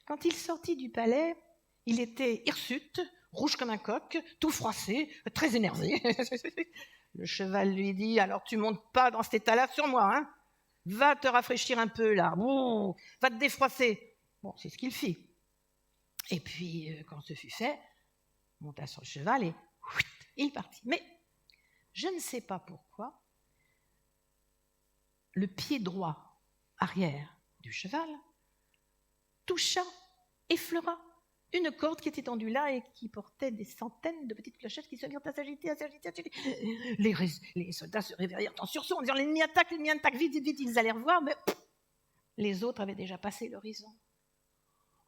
Quand il sortit du palais, il était hirsute, rouge comme un coq, tout froissé, très énervé. Le cheval lui dit « Alors tu montes pas dans cet état-là sur moi, hein ? Va te rafraîchir un peu là, ouh, va te défroisser. » Bon, c'est ce qu'il fit. Et puis, quand ce fut fait, il monta sur le cheval et il partit. Mais je ne sais pas pourquoi, le pied droit arrière du cheval toucha, effleura une corde qui était tendue là et qui portait des centaines de petites clochettes qui se mirent à s'agiter, à s'agiter, à s'agiter. Les soldats se réveillèrent en sursaut en disant « L'ennemi attaque, vite, vite, vite !» Ils allèrent voir, mais les autres avaient déjà passé l'horizon.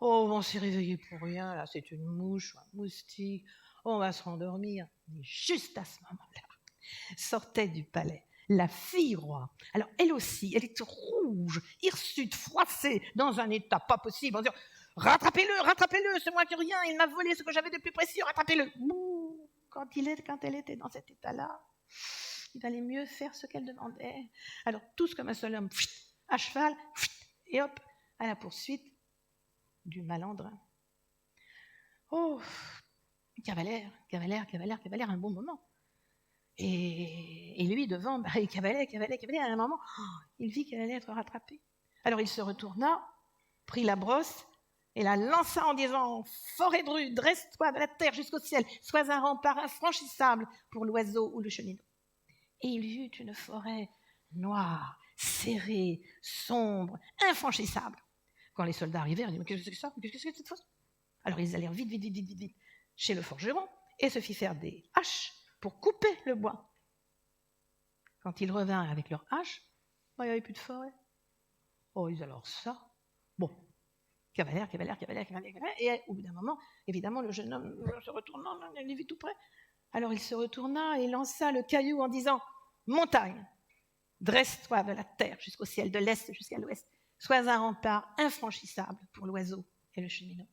Oh, on s'est réveillé pour rien, là, c'est une mouche ou un moustique, on va se rendormir. Mais juste à ce moment-là, sortait du palais la fille roi. Alors, elle aussi, elle était rouge, hirsute, froissée, dans un état pas possible, en disant « Rattrapez-le, c'est moi qui rien, il m'a volé ce que j'avais de plus précieux, rattrapez-le !» Quand elle était dans cet état-là, il valait mieux faire ce qu'elle demandait. Alors, tous comme un seul homme, à cheval, et hop, à la poursuite du malandrin. Oh, cavalère un bon moment. Et lui, devant, il cavalait. À un moment, il vit qu'elle allait être rattrapée. Alors il se retourna, prit la brosse et la lança en disant « Forêt drue, dresse-toi de la terre jusqu'au ciel, sois un rempart infranchissable pour l'oiseau ou le chenilleau. » Et il y eut une forêt noire, serrée, sombre, infranchissable. Quand les soldats arrivèrent, ils disaient « Mais qu'est-ce que c'est que ça ? Qu'est-ce que c'est que cette fosse ?» Alors ils allèrent vite chez le forgeron et se fit faire des haches pour couper le bois. Quand ils revinrent avec leurs haches, il n'y avait plus de forêt. Oh, ils alors ça. Bon, cavalère. Et au bout d'un moment, évidemment, le jeune homme se retournant, il est vite tout près. Alors il se retourna et lança le caillou en disant « Montagne, dresse-toi de la terre jusqu'au ciel, de l'est jusqu'à l'ouest. Sois un rempart infranchissable pour l'oiseau et le cheminot. »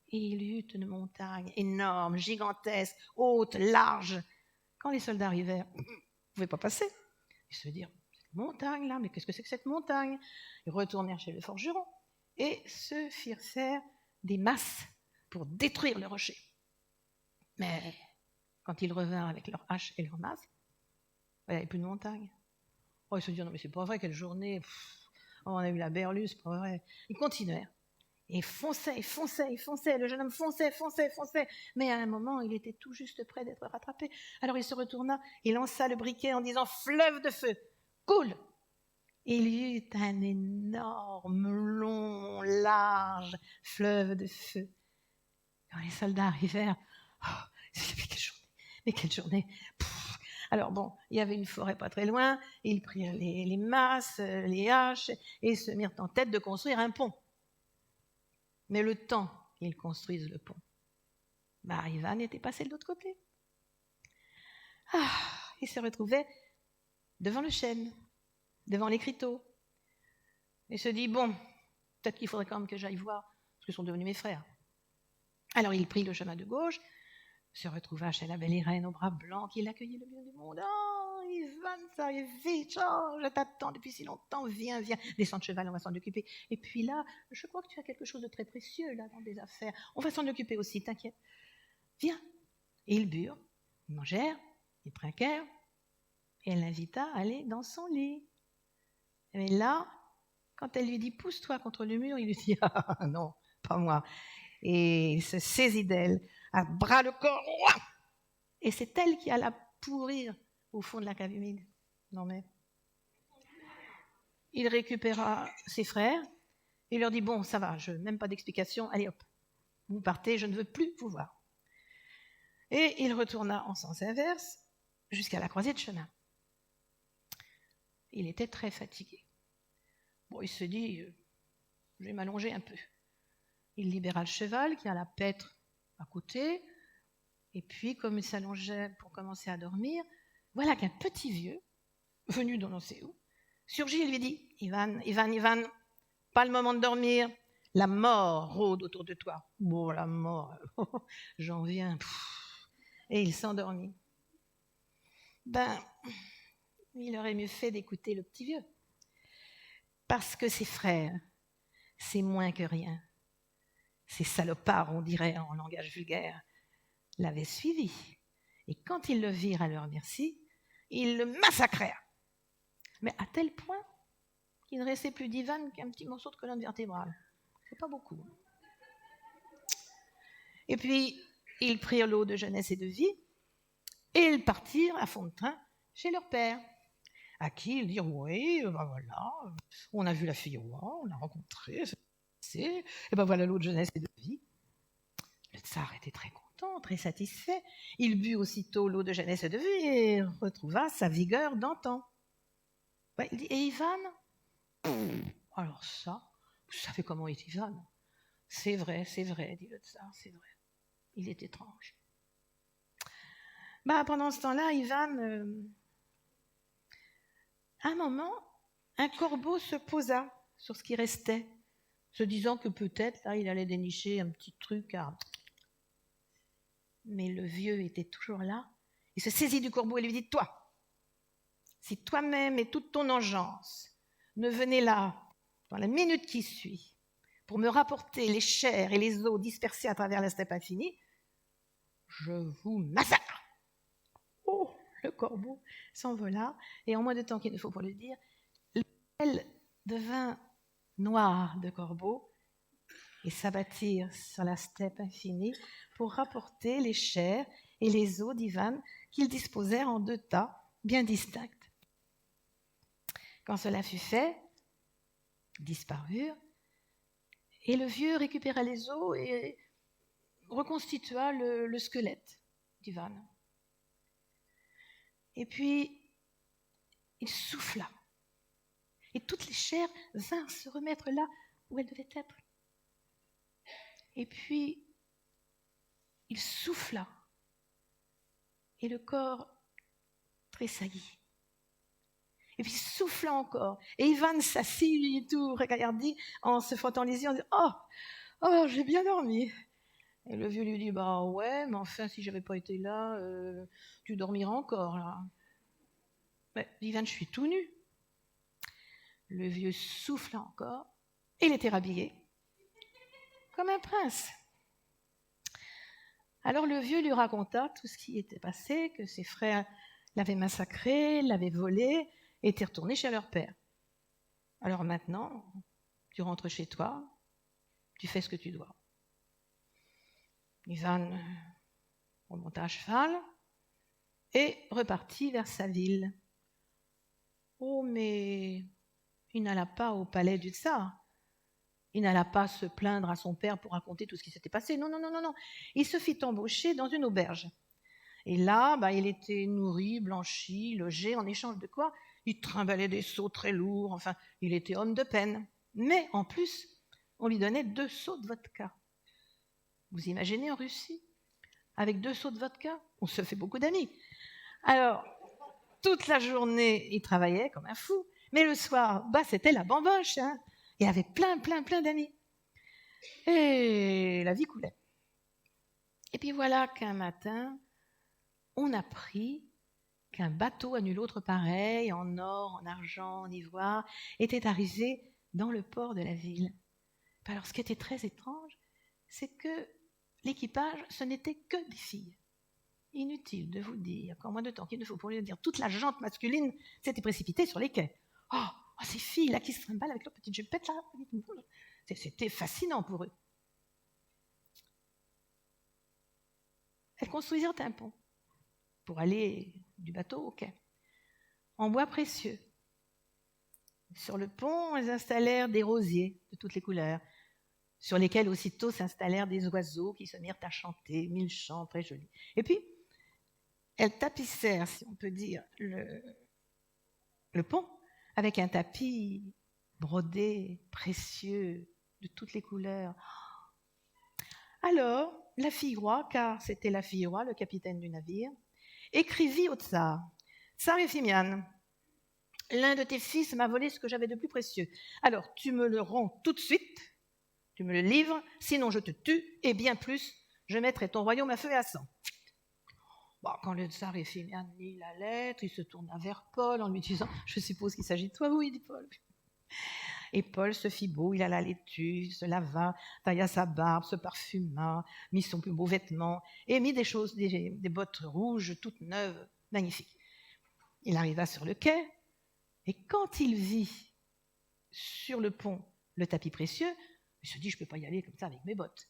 Et il y eut une montagne énorme, gigantesque, haute, large. Quand les soldats arrivèrent, ils ne pouvaient pas passer. Ils se dirent, cette montagne là, mais qu'est-ce que c'est que cette montagne ? Ils retournèrent chez le forgeron et se firent faire des masses pour détruire le rocher. Mais quand ils revinrent avec leurs haches et leurs masses, il n'y avait plus de montagne. Oh, ils se dirent, non mais c'est pas vrai, quelle journée, on a eu la berlue, c'est pas vrai. Ils continuèrent. Et fonçait, le jeune homme fonçait. Mais à un moment, il était tout juste près d'être rattrapé. Alors il se retourna et lança le briquet en disant « Fleuve de feu, coule !» Et il y eut un énorme, long, large fleuve de feu. Quand les soldats arrivèrent, mais quelle journée. Alors bon, il y avait une forêt pas très loin, ils prirent les masses, les haches, et se mirent en tête de construire un pont. Mais le temps qu'ils construisent le pont, Ivan était passé de l'autre côté. Il se retrouvait devant le chêne, devant l'écriteau. Il se dit, bon, peut-être qu'il faudrait quand même que j'aille voir ce que sont devenus mes frères. Alors il prit le chemin de gauche, se retrouva chez la belle Irène aux bras blancs qui l'accueillait le mieux du monde. Oh, Ivan, ça arrive vite, oh, je t'attends depuis si longtemps, viens, descends de cheval, on va s'en occuper. Et puis là, je crois que tu as quelque chose de très précieux là dans des affaires, on va s'en occuper aussi, t'inquiète. Viens. Et ils burent, ils mangèrent, ils trinquèrent, et elle l'invita à aller dans son lit. Mais là, quand elle lui dit « pousse-toi contre le mur », il lui dit « ah non, pas moi ». Et il se saisit d'elle, à bras le corps, et c'est elle qui alla pourrir au fond de la cave humide. Non mais... Il récupéra ses frères, il leur dit « bon, ça va, je même pas d'explication, allez hop, vous partez, je ne veux plus vous voir ». Et il retourna en sens inverse jusqu'à la croisée de chemin. Il était très fatigué. Bon, il se dit, je vais m'allonger un peu. Il libéra le cheval qui a la pêtre à côté, et puis comme il s'allongeait pour commencer à dormir, voilà qu'un petit vieux, venu d'on ne sait où, surgit et lui dit, Ivan, pas le moment de dormir, la mort rôde autour de toi. Bon, la mort, j'en viens. Et il s'endormit. Il aurait mieux fait d'écouter le petit vieux. Parce que ses frères, c'est moins que rien. Ces salopards, on dirait en langage vulgaire, l'avaient suivi. Et quand ils le virent à leur merci, ils le massacrèrent. Mais à tel point qu'il ne restait plus d'Ivan qu'un petit morceau de colonne vertébrale. C'est pas beaucoup. Et puis, ils prirent l'eau de jeunesse et de vie, et ils partirent à fond de train chez leur père, à qui ils dirent, oui, ben voilà, on a vu la fille roi, on l'a rencontrée, et ben voilà l'eau de jeunesse et de vie. Le tsar était très content, très satisfait. Il but aussitôt l'eau de jeunesse et de vie et retrouva sa vigueur d'antan. Ben, il dit, et Ivan? Alors ça, vous savez comment est Ivan? C'est vrai, dit le tsar, c'est vrai. Il est étrange. Bah, pendant ce temps-là, Ivan, à un moment, un corbeau se posa sur ce qui restait, se disant que peut-être, là, il allait dénicher un petit truc à... Mais le vieux était toujours là. Il se saisit du corbeau et lui dit, toi, si toi-même et toute ton engeance ne venez là, dans la minute qui suit, pour me rapporter les chairs et les os dispersés à travers la steppe infinie, je vous massacre. Oh, le corbeau s'envola, et en moins de temps qu'il ne faut pour le dire, l'aile devint noire de corbeau et s'abattirent sur la steppe infinie pour rapporter les chairs et les os d'Ivan qu'ils disposèrent en 2 tas bien distincts. Quand cela fut fait, ils disparurent, et le vieux récupéra les os et reconstitua le squelette d'Ivan. Et puis, il souffla. Et toutes les chairs vinrent se remettre là où elles devaient être. Et puis, il souffla. Et le corps tressaillit. Et puis, il souffla encore. Et Ivan s'assit tout regardit en se frottant les yeux en disant « Oh, j'ai bien dormi !» Et le vieux lui dit « Bah ouais, mais enfin, si j'avais pas été là, tu dormiras encore, là. » Mais Ivan, je suis tout nu. Le vieux souffla encore, et il était rhabillé, comme un prince. Alors le vieux lui raconta tout ce qui était passé, que ses frères l'avaient massacré, l'avaient volé, et étaient retournés chez leur père. Alors maintenant, tu rentres chez toi, tu fais ce que tu dois. Ivan remonta à cheval et repartit vers sa ville. Oh, mais il n'alla pas au palais du tsar. Il n'alla pas se plaindre à son père pour raconter tout ce qui s'était passé. Non. Il se fit embaucher dans une auberge. Et là, il était nourri, blanchi, logé, en échange de quoi il trimballait des seaux très lourds. Enfin, il était homme de peine. Mais en plus, on lui donnait 2 seaux de vodka. Vous imaginez en Russie? Avec 2 seaux de vodka, on se fait beaucoup d'amis. Alors, toute la journée, il travaillait comme un fou. Mais le soir, c'était la bamboche. Hein. Il avait plein d'amis. Et la vie coulait. Et puis voilà qu'un matin, on apprit qu'un bateau à nul autre pareil, en or, en argent, en ivoire, était arrivé dans le port de la ville. Alors, ce qui était très étrange, c'est que l'équipage, ce n'était que des filles. Inutile de vous dire qu'en moins de temps qu'il ne faut pour le dire, toute la gente masculine s'était précipitée sur les quais. Oh, ces filles-là qui se trimballent avec leurs petites jupettes là, c'était fascinant pour eux. Elles construisirent un pont pour aller du bateau au quai, en bois précieux. Sur le pont, elles installèrent des rosiers de toutes les couleurs, sur lesquels aussitôt s'installèrent des oiseaux qui se mirent à chanter, 1000 chants très jolis. Et puis, elles tapissèrent, si on peut dire, le pont avec un tapis brodé, précieux, de toutes les couleurs. Alors, la fille roi, car c'était la fille roi, le capitaine du navire, écrivit au tsar. « Tsar Ephimian, l'un de tes fils m'a volé ce que j'avais de plus précieux. Alors, tu me le rends tout de suite, tu me le livres, sinon je te tue, et bien plus, je mettrai ton royaume à feu et à sang. » Quand le tsar Ephimian lit la lettre, il se tourna vers Paul en lui disant « Je suppose qu'il s'agit de toi, oui, dit Paul. » Et Paul se fit beau, il alla à l'étude, se lava, tailla sa barbe, se parfuma, mit son plus beau vêtement et mit des bottes rouges toutes neuves, magnifiques. Il arriva sur le quai et quand il vit sur le pont le tapis précieux, il se dit, je ne peux pas y aller comme ça avec mes bottes.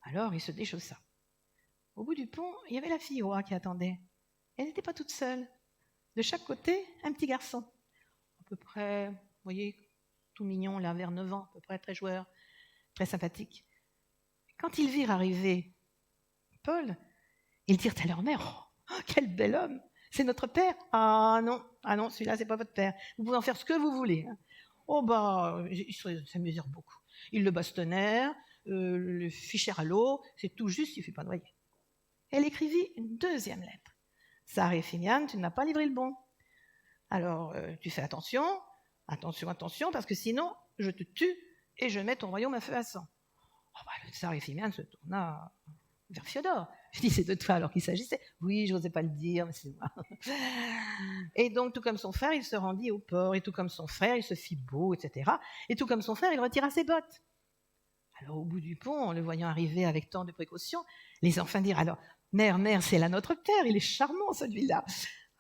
Alors il se déchaussa. Au bout du pont, il y avait la fille roi qui attendait. Elle n'était pas toute seule. De chaque côté, un petit garçon. À peu près, vous voyez, tout mignon, là, vers 9 ans, à peu près, très joueur, très sympathique. Quand ils virent arriver Paul, ils dirent à leur mère, oh, quel bel homme, c'est notre père. Ah non, celui-là, c'est pas votre père. Vous pouvez en faire ce que vous voulez. Oh bah, ils s'amusèrent beaucoup. Ils le bastonnèrent, le fichèrent à l'eau, c'est tout juste, il ne fait pas noyer. Elle écrivit une deuxième lettre. Sarah et Phiniane, tu n'as pas livré le bon. Alors, tu fais attention, parce que sinon, je te tue et je mets ton royaume à feu à sang. Oh bah, Sarah et Phiniane se tourna vers Fiodor. Je dis, c'est de toi alors qu'il s'agissait. Oui, je n'osais pas le dire, mais c'est moi. Et donc, tout comme son frère, il se rendit au port, et tout comme son frère, il se fit beau, etc. Et tout comme son frère, il retira ses bottes. Alors, au bout du pont, en le voyant arriver avec tant de précautions, les enfants dirent alors, mère, c'est là notre père, il est charmant celui-là.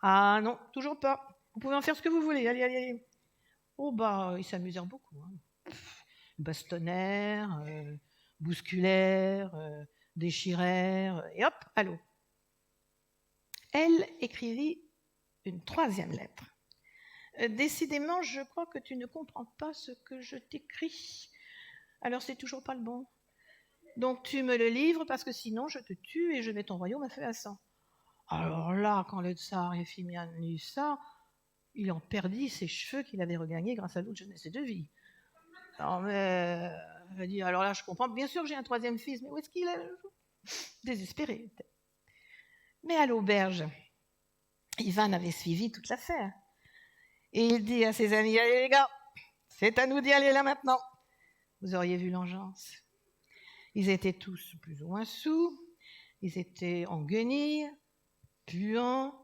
Ah non, toujours pas. Vous pouvez en faire ce que vous voulez, allez. Oh bah, ils s'amusèrent beaucoup. Bastonnèrent, bousculèrent, déchirèrent, et hop, à l'eau. Elle écrivit une troisième lettre. Décidément, je crois que tu ne comprends pas ce que je t'écris. Alors, c'est toujours pas le bon. Donc, tu me le livres parce que sinon, je te tue et je mets ton royaume à feu à sang. Alors là, quand le tsar et Phimian lut ça, il en perdit ses cheveux qu'il avait regagnés grâce à l'eau de jeunesse et de vie. Alors, mais, elle dit, alors là, je comprends. Bien sûr que j'ai un troisième fils, mais où est-ce qu'il est? Désespéré. Mais à l'auberge, Ivan avait suivi toute l'affaire. Et il dit à ses amis, allez les gars, c'est à nous d'y aller là maintenant. Vous auriez vu l'engeance. Ils étaient tous plus ou moins sous, ils étaient en guenilles, puants,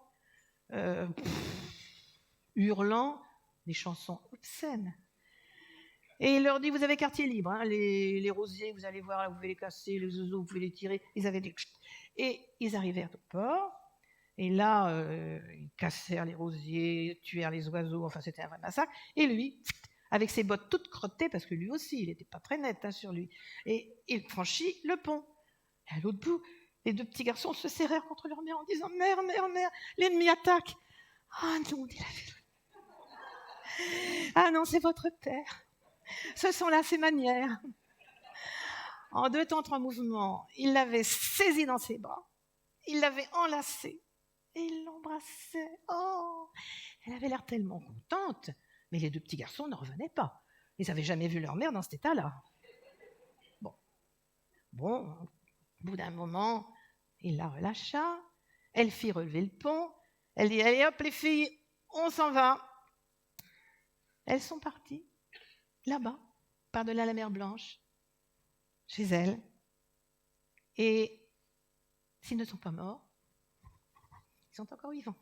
hurlant, des chansons obscènes. Et il leur dit, vous avez quartier libre, hein, les rosiers, vous allez voir, là, vous pouvez les casser, les oiseaux, vous pouvez les tirer. Ils avaient des... Et ils arrivèrent au port, et là, ils cassèrent les rosiers, tuèrent les oiseaux, enfin c'était un vrai massacre. Et lui, avec ses bottes toutes crottées, parce que lui aussi, il n'était pas très net sur lui, et il franchit le pont. Et à l'autre bout, les deux petits garçons se serrèrent contre leur mère en disant, mère, l'ennemi attaque. Ah non, dit la fille. Ah non, c'est votre père. Ce sont là ses manières. En 2 temps, 3 mouvements, il l'avait saisi dans ses bras, il l'avait enlacé et il l'embrassait. Oh, elle avait l'air tellement contente, mais les deux petits garçons ne revenaient pas. Ils n'avaient jamais vu leur mère dans cet état-là. Bon, au bout d'un moment, il la relâcha, elle fit relever le pont, elle dit, allez hop les filles, on s'en va. Elles sont parties, là-bas, par-delà la mer Blanche, chez elles. Et s'ils ne sont pas morts, ils sont encore vivants.